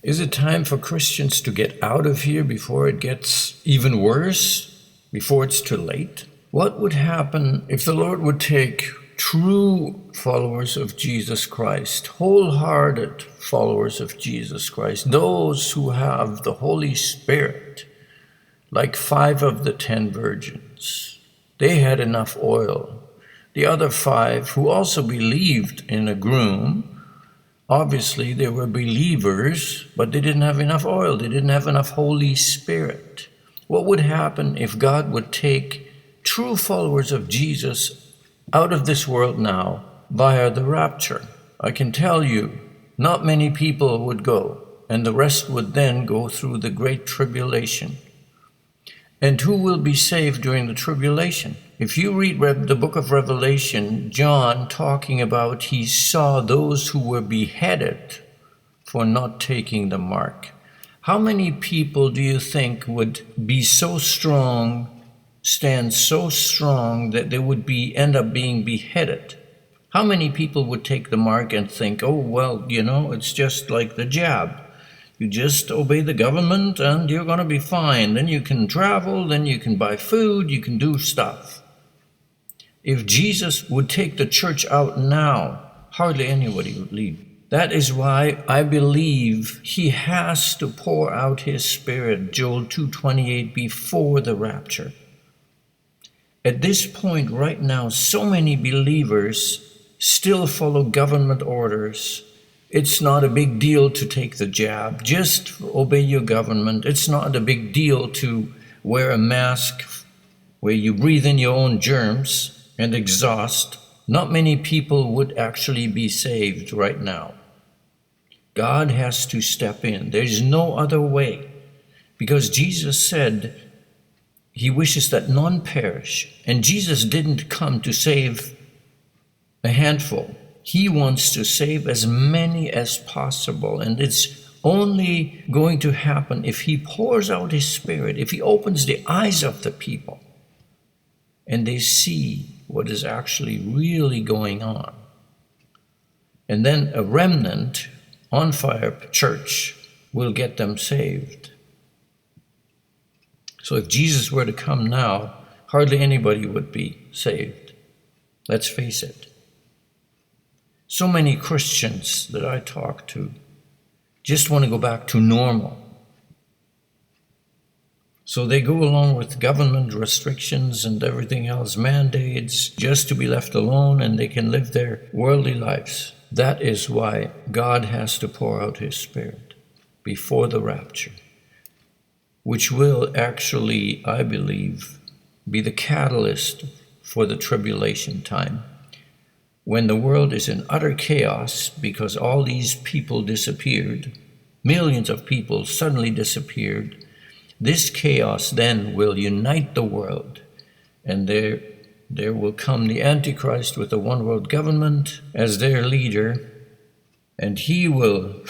Is it time for Christians to get out of here before it gets even worse, before it's too late? What would happen if the Lord would take true followers of Jesus Christ, wholehearted followers of Jesus Christ, those who have the Holy Spirit, like 5 of the 10 virgins? They had enough oil. The other 5, who also believed in a groom, obviously, they were believers, but they didn't have enough oil. They didn't have enough Holy Spirit. What would happen if God would take true followers of Jesus out of this world now via the rapture? I can tell you, not many people would go, and the rest would then go through the great tribulation. And who will be saved during the tribulation? If you read the book of Revelation, John talking about he saw those who were beheaded for not taking the mark. How many people do you think would be so strong, stand so strong that they would end up being beheaded? How many people would take the mark and think, oh, well, it's just like the jab. You just obey the government and you're going to be fine. Then you can travel, then you can buy food, you can do stuff. If Jesus would take the church out now, hardly anybody would leave. That is why I believe he has to pour out his Spirit, Joel 2:28, before the rapture. At this point right now, so many believers still follow government orders. It's not a big deal to take the jab. Just obey your government. It's not a big deal to wear a mask where you breathe in your own germs and exhaust. Not many people would actually be saved right now. God has to step in. There's no other way, because Jesus said he wishes that none perish. And Jesus didn't come to save a handful. He wants to save as many as possible. And it's only going to happen if he pours out his Spirit, if he opens the eyes of the people and they see what is actually really going on. And then a remnant on fire church will get them saved. So if Jesus were to come now, hardly anybody would be saved. Let's face it. So many Christians that I talk to just want to go back to normal. So they go along with government restrictions and everything else, mandates, just to be left alone, and they can live their worldly lives. That is why God has to pour out his Spirit before the rapture, which will actually, I believe, be the catalyst for the tribulation time. When the world is in utter chaos because all these people disappeared, millions of people suddenly disappeared, this chaos then will unite the world, and there will come the Antichrist with the one world government as their leader, and he will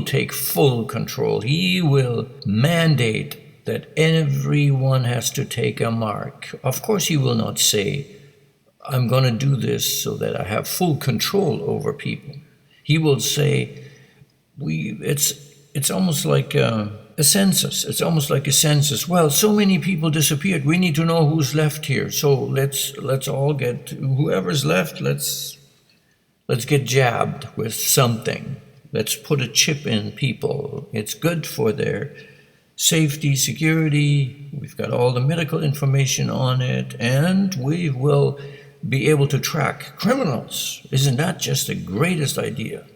take full control. He will mandate that everyone has to take a mark. Of course, he will not say, I'm going to do this so that I have full control over people. He will say, it's almost like a census. It's almost like a census. Well, so many people disappeared. We need to know who's left here. So let's all get, whoever's left, let's get jabbed with something. Let's put a chip in people. It's good for their safety, security. We've got all the medical information on it, and we will be able to track criminals. Isn't that just the greatest idea?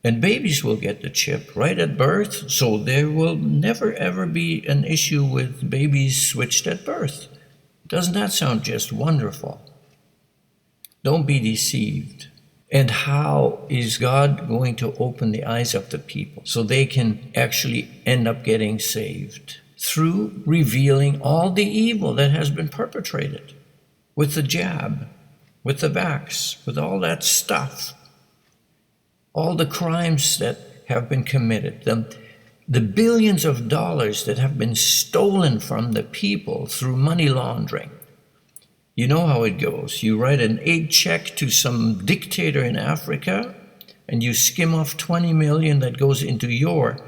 And babies will get the chip right at birth, so there will never ever be an issue with babies switched at birth. Doesn't that sound just wonderful? Don't be deceived. And how is God going to open the eyes of the people so they can actually end up getting saved? Through revealing all the evil that has been perpetrated with the jab, with the vax, with all that stuff. All the crimes that have been committed, the billions of dollars that have been stolen from the people through money laundering. You know how it goes. You write an aid check to some dictator in Africa, and you skim off 20 million that goes into your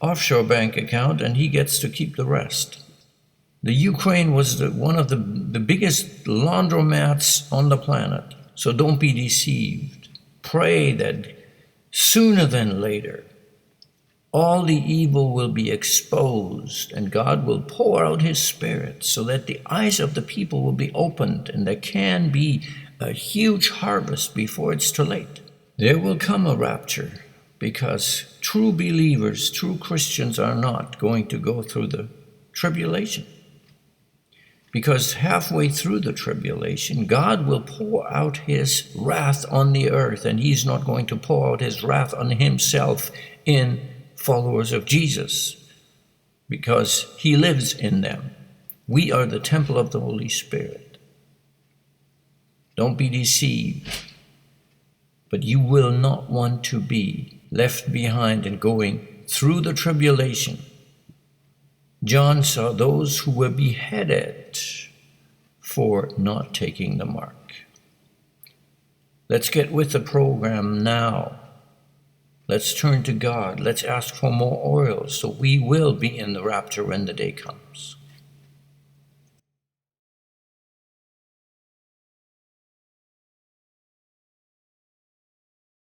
offshore bank account, and he gets to keep the rest. The Ukraine was one of the biggest laundromats on the planet. So don't be deceived. Pray that sooner than later, all the evil will be exposed, and God will pour out his Spirit so that the eyes of the people will be opened, and there can be a huge harvest before it's too late. There will come a rapture, because true believers, true Christians are not going to go through the tribulation. Because halfway through the tribulation, God will pour out his wrath on the earth, and he's not going to pour out his wrath on himself in followers of Jesus, because he lives in them. We are the temple of the Holy Spirit. Don't be deceived, but you will not want to be left behind and going through the tribulation. John saw those who were beheaded for not taking the mark. Let's get with the program now. Let's turn to God. Let's ask for more oil so we will be in the rapture when the day comes.